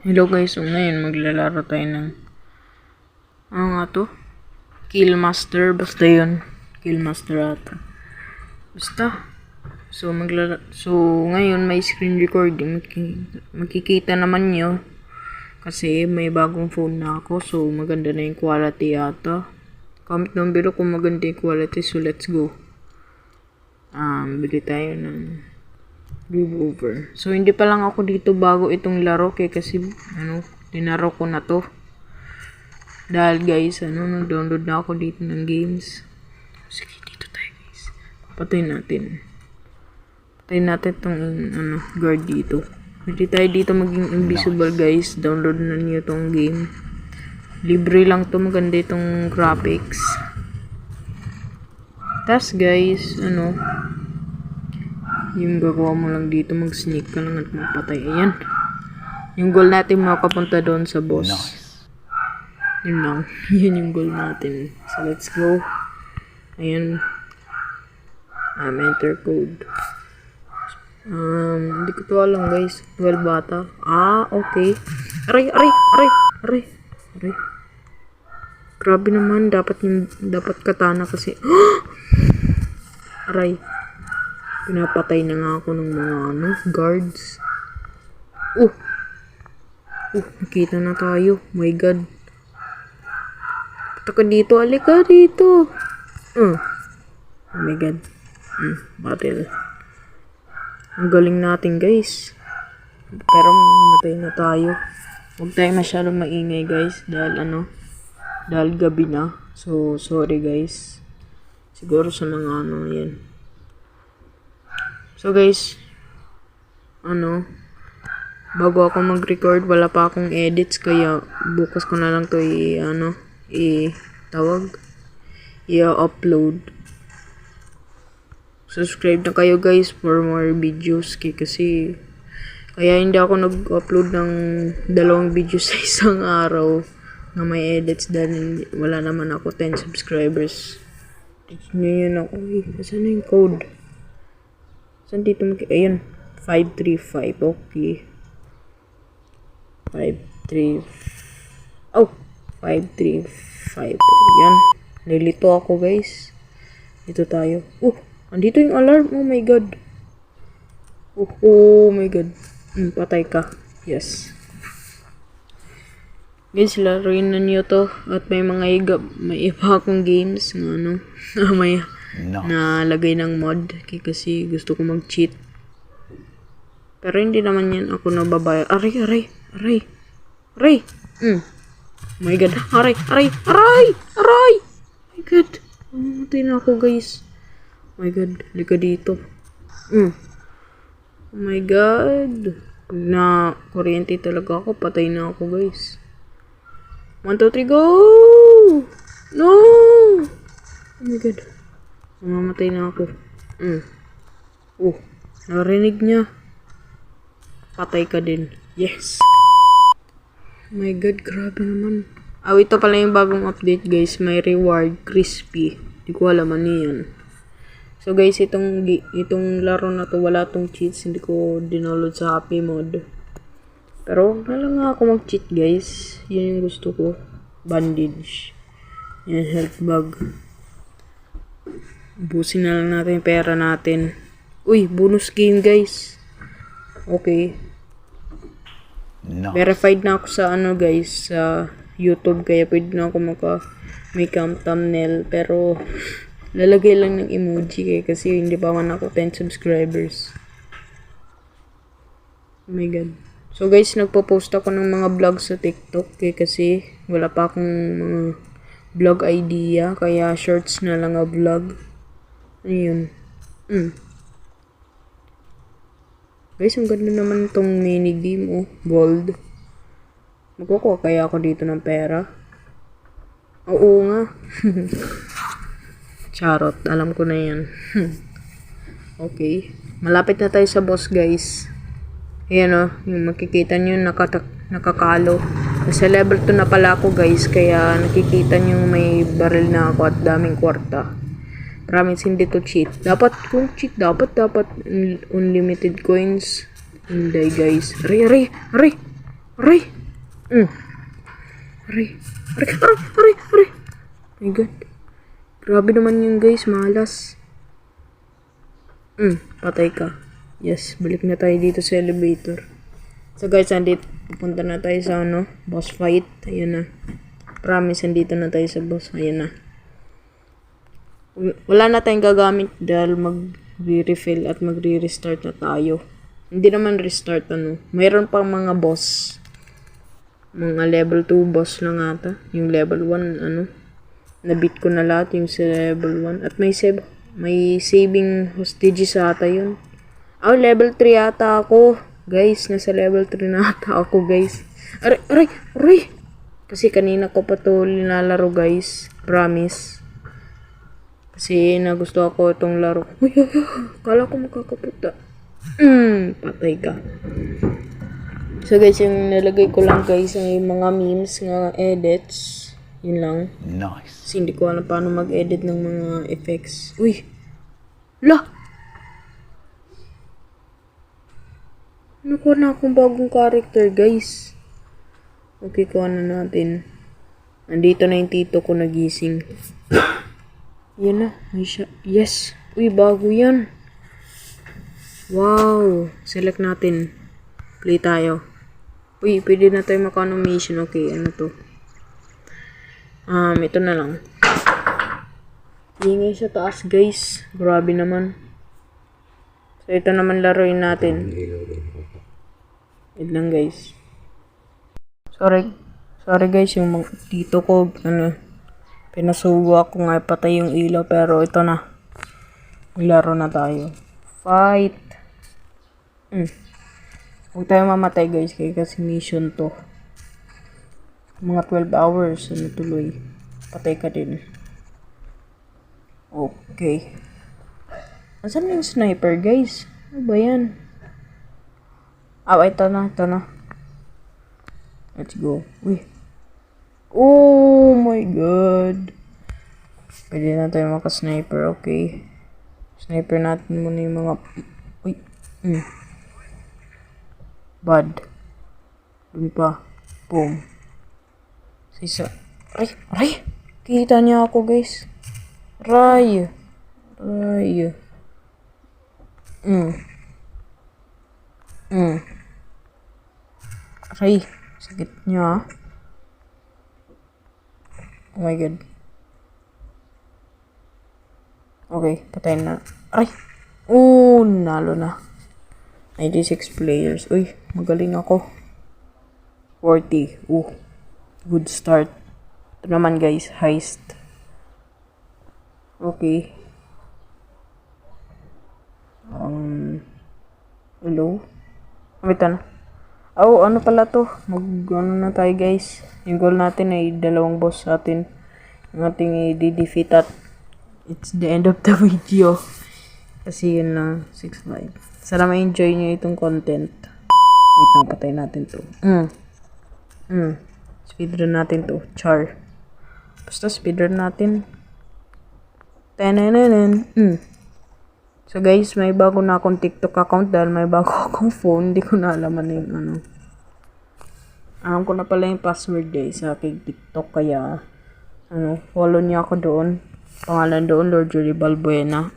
Hello guys, so ngayon maglalaro tayo ng ano nga to? Killmaster, basta yun. Killmaster ata. Basta. So ngayon may screen recording. Makikita naman nyo. Kasi may bagong phone na ako. So maganda na yung quality ata. Comment down below kung maganda yung quality. So let's go. Bili tayo ng Revolver. So, hindi pa lang ako dito bago itong laro kasi, tinaro ko na to. Dahil guys, nag-download na ako dito ng games. Sige, dito tayo guys. Patayin natin. Patayin natin itong, guard dito. Hindi tayo dito maging invisible guys. Download na niyo itong game. Libre lang to, maganda itong graphics. Tas guys, yung gagawa mo lang dito, mag-sneak ka lang at mapatay. Ayan. Yung goal natin makapunta doon sa boss. Nice. Yun lang. Yun yung goal natin. So, let's go. Ayan. Enter code. Hindi ko to alam guys. 12 bata. Okay. Aray. Grabe naman. Dapat katana kasi. Aray. Pinapatay na nga ako ng mga guards. Nakita na tayo. My God. Punta ka dito. Alika dito. Oh my God. Battle. Ang galing natin guys. Pero mamatay na tayo. Huwag tayo masyadong maingay guys. Dahil gabi na. So, sorry guys. Siguro sa mga yan. So guys, bago ako mag-record, wala pa akong edits, kaya bukas ko na lang to i-upload. Subscribe na kayo guys for more videos, kasi kaya hindi ako nag-upload ng 2 videos sa isang araw na may edits dahil wala naman ako 10 subscribers. Tignan nyo yun ako. Saan na yung code? Saan dito ayun, 535, okay. 535. Yan. Nilito ako, guys. Dito tayo. Andito yung alarm. Oh my God. Oh my God. Patay ka. Yes. Guys, laruin na niyo to. At may iba akong games na may nalagay ng mod kasi gusto ko mag-cheat. Pero hindi naman yan ako nababaya. Aray. My God. Aray. My God. Mamatay na ako guys. My God. Lika dito. Oh my God. Na kuryente talaga ako. Patay na ako guys. 1, 2, 3, go! No! Oh my God. Mamamatay na ako. Narinig niya. Patay ka din. Yes! Oh my God, grabe naman. Ito pala yung bagong update guys. May reward, crispy. Hindi ko alam ano yan. So guys, itong laro na to, wala tong cheats. Hindi ko dinownload sa Happy Mod. Pero wala nga ako mag-cheat guys. Yan yung gusto ko. Bandage. Yan, health bag. Busin na lang natin yung pera natin. Bonus game guys. Okay. No. Verified na ako sa guys, sa YouTube, kaya pwede na ako make thumbnail, pero lalagay lang ng emoji kasi hindi pa man ako 10 subscribers. Oh my God. So guys, nagpo-post ako ng mga vlog sa TikTok kasi wala pa akong mga vlog idea, kaya shorts na lang vlog. Ayun. Guys, ang ganda naman itong minigame, gold. Magkukuha kaya ako dito ng pera? Oo nga. Charot, alam ko na yan. Okay. Malapit na tayo sa boss, guys. Ayan yung makikita nyo, nakakalo. Sa level 2 na pala ako, guys, kaya nakikita nyo may barrel na ako at daming kwarta. Promise, hindi to cheat. Kung cheat, dapat unlimited coins. Hindi, guys. Aray. Aray! Aray! Aray! My God. Grabe naman yun guys, malas. Patay ka. Yes, balik na tayo dito sa elevator. So guys, andito, pupunta na tayo sa boss fight. Ayun na. Promise, andito na tayo sa boss. Ayun na. Wala na tayong gagamit dahil mag-refill at magre-restart na tayo. Hindi naman restart mayroon pang mga boss. Mga level 2 boss lang ata. Yung level 1 nabit ko na lahat yung sa level 1. At may saving hostages ata yun. Level 3 ata ako. Guys, nasa level 3 na ata ako guys. Aray! Kasi kanina ko pa to nilalaro guys. Promise. Kasi nagusto ako itong laro. Uy, kala ko makakaputa. Patay ka. So guys, yung nalagay ko lang guys ay mga memes, nga edits. Yun lang. Nice. Kasi hindi ko alam paano mag-edit ng mga effects. Uy! La! Nakuha na akong bagong character guys. Okay, kuha na natin. Nandito na yung tito ko nagising. Yan na. May siya. Yes! Uy, bago yan. Wow! Select natin. Play tayo. Uy, pwede na tayo maka-animation. Okay, ano to? Ito na lang. Ingay sa taas, guys. Grabe naman. So, ito naman laruin natin. Wait lang, guys. Sorry guys, yung dito ko, pinasugo ako nga patay yung ilaw, pero ito na. Laro na tayo. Fight! Huwag tayo mamatay guys, kasi mission to. Mga 12 hours, tuloy. Patay ka din. Okay. Asan yung sniper guys? Ano ba yan? Ito na. Let's go. Uy. Oh my God. Pwede na tayo maka-sniper, okay. Sniper natin muna yung mga... Uy. Bad. Dun pa. Boom. Sisa. Aray! Kita niya ako, guys. Aray. Aray. Sakit niya. Oh my God. Okay, patayin na. Aray! Nalo na. 96 players. Uy, magaling ako. 40. Good start. Ito naman guys, heist. Okay. Hello? Wait na. Ano pala to? Na tayo guys. Yung goal natin ay 2 boss sa atin. Yung ating i-defeat at it's the end of the video. Kasi yun lang, 6-5. Sana ma-enjoy nyo itong content. Wait lang, patay natin to. Speedrun natin to. Char. Basta speedrun natin. So guys, may bago na akong TikTok account dahil may bago akong phone. Hindi ko na alam yung Alam ko na pala yung password guys sa aking TikTok. Kaya, follow niyo ako doon. Pangalan doon, Lord Julie Balbuena.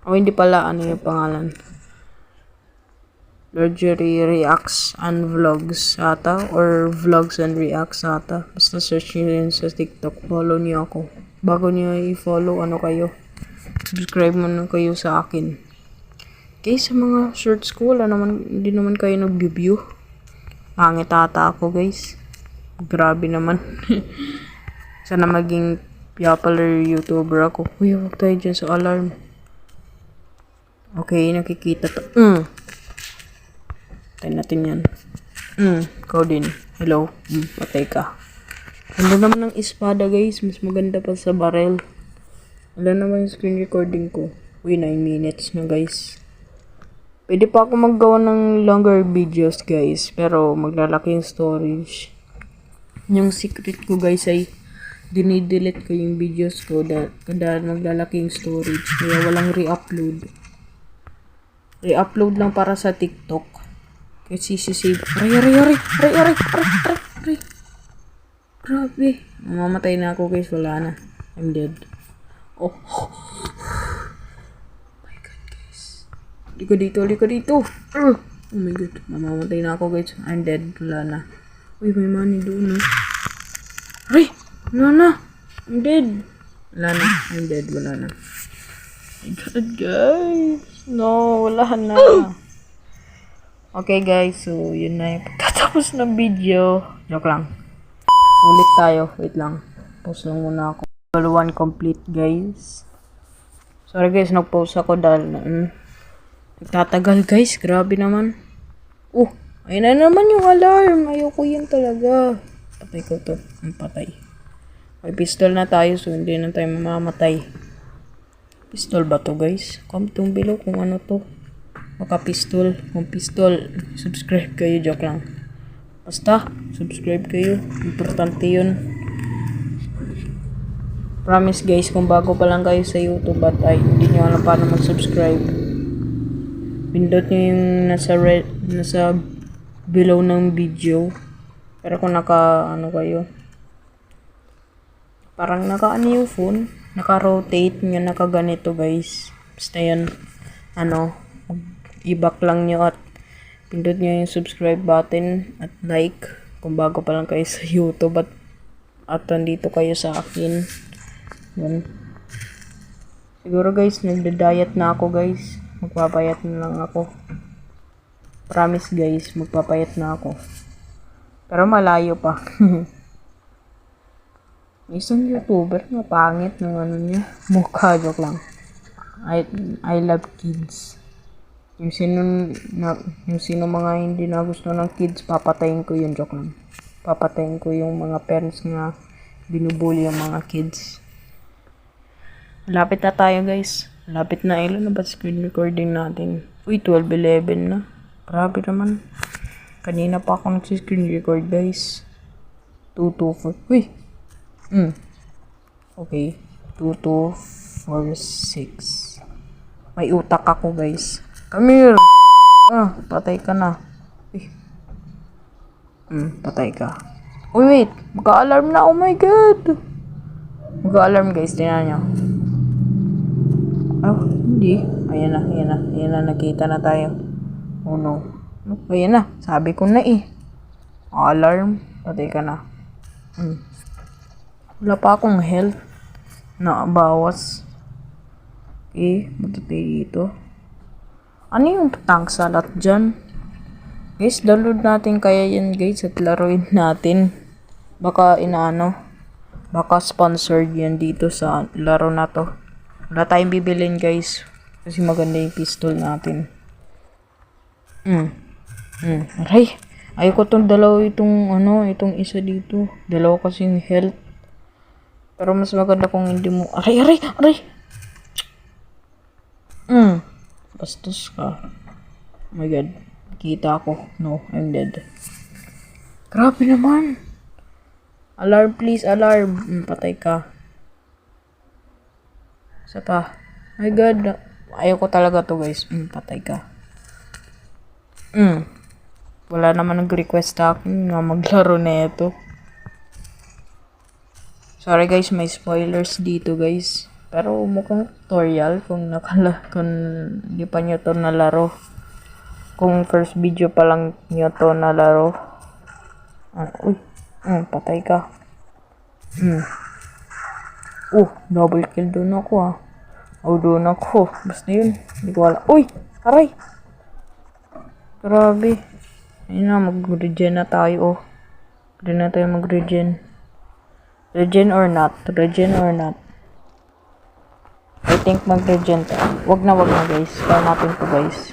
Hindi pala, yung pangalan? Lord Julie Reacts and Vlogs ata. Or Vlogs and Reacts ata. Basta search nyo yun sa TikTok. Follow niyo ako. Bago niyo i-follow, kayo? Subscribe muna kayo sa akin. Okay, sa mga shorts ko, hindi naman kayo nag-view. Pangit ata ako, guys. Grabe naman. Sana maging popular YouTuber ako. Uy, huwag tayo dyan sa alarm. Okay, nakikita to. Patay natin yan. Ikaw din. Hello. Patay ka. Ganda naman ng espada, guys. Mas maganda pa sa barrel. Wala naman yung screen recording ko. Uy, 9 minutes na, guys. Pwede pa ako maggawa ng longer videos, guys. Pero maglalaki yung storage. Yung secret ko, guys, ay dinidelete ko yung videos ko dahil maglalaki yung storage. Kaya walang re-upload. Re-upload lang para sa TikTok. Kasi sisave. Aray. Grabe. Mamamatay na ako guys. Wala na. I'm dead. Oh. My God guys. Liko dito. Oh my God. Mamamatay na ako guys. I'm dead. Wala na. Uy, may money doon no. Aray. Wala na. I'm dead. Wala na. I'm dead. Wala na. My God guys. No. Wala na. Okay guys. So yun na yung pagtatapos ng video. Joke lang. Ulit tayo. Wait lang. Pause lang muna ako. Level 1 complete guys. Sorry guys, nag-pause ako dahil nagtatagal guys. Grabe naman. Ayun na naman yung alarm. Ayoko yan talaga. Patay ko to. Ang patay. May pistol na tayo so hindi na tayo mamamatay. Pistol ba to guys? Comment down below kung ano to. Baka pistol. Kung pistol, subscribe kayo. Joke lang. Basta, subscribe kayo. Importante yun. Promise guys, kung bago pa lang kayo sa YouTube at hindi nyo alam paano mag-subscribe, pindot nyo yung nasa below ng video. Pero kung kayo, parang yung phone, naka-rotate nyo, naka-ganito guys. Basta yun, i-back lang nyo at pindot nyo yung subscribe button at like kung bago pa lang kayo sa YouTube at nandito kayo sa akin. Yan. Siguro guys, nagda-diet na ako guys. Magpapayat na lang ako. Promise guys, magpapayat na ako. Pero malayo pa. May isang YouTuber na pangit ng niya. Mukha, joke lang. I love kids. Yung sino mga hindi na gusto ng kids, papatayin ko yun, joke lang. Papatayin ko yung mga parents nga binubuli yung mga kids. Lapit na tayo guys. Lapit na, ilan na ba screen recording natin? Uy, 12:11 na. Grabe naman. Kanina pa ako nag-screen record guys. 224. Uy! Okay. 2246. May utak ako guys. Come here! Patay ka na. Uy. Patay ka. Uy, wait! Mag-alarm na. Oh my God! Mag-alarm guys. Tingnan nyo. Hindi. Ayan na. Nakita na tayo. Oh no. Ayan na. Sabi ko na alarm. Patay ka na. Wala pa akong health. Bawas. Okay. Matutay dito. Ano yung tank salat dyan? Guys, download natin kaya yan guys at laruin natin. Baka baka sponsored yan dito sa laro na to. Wala tayong bibilin guys. Kasi maganda yung pistol natin. Aray. Ayoko tong itong isa dito. Dalawa kasing health. Pero mas maganda kung hindi mo. Aray. Bastos ka. Oh my God. Kita ako. No, I'm dead. Grabe naman. Alarm please, alarm. Patay ka. Isa pa. My God. Ayoko talaga to guys. Patay ka. Wala naman nag-request sa akin na maglaro na ito. Sorry guys, may spoilers dito guys. Pero mukhang tutorial kung hindi pa nyo to nalaro. Kung first video pa lang nyo to nalaro. Patay ka. Double kill doon ako doon ako. Basta yun. Hindi ko wala. Uy! Aray! Grabe. Ayun na, mag-regen na tayo Pwede na tayo mag-regen. Regen or not? I think mag-regen tayo. Wag na guys. Kaya natin to guys.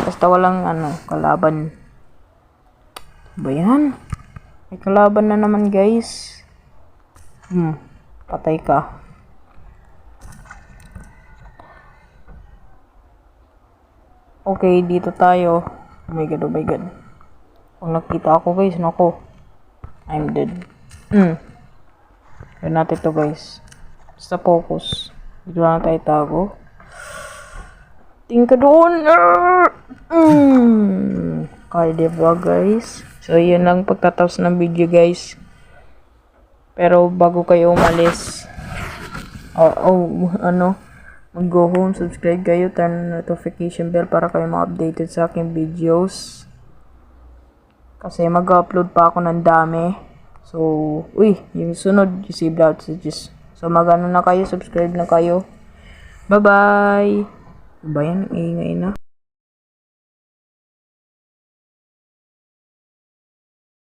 Basta walang kalaban. Ba yan? May kalaban na naman guys. Patay ka. Okay, dito tayo. Oh my God. Kung nakita ako guys, I'm dead. Gawin natin to guys. Basta focus. Dito lang tayo tago. Tingin ka doon. Kaya diba guys? So yun lang pagtatapos ng video guys. Pero bago kayo umalis, mag-go home, subscribe kayo, turn on notification bell para kayo ma-updated sa aking videos. Kasi mag-upload pa ako ng dami. So, yung sunod, you see blood messages. So, na kayo, subscribe na kayo. Bye-bye! Ba yan? Ingay na.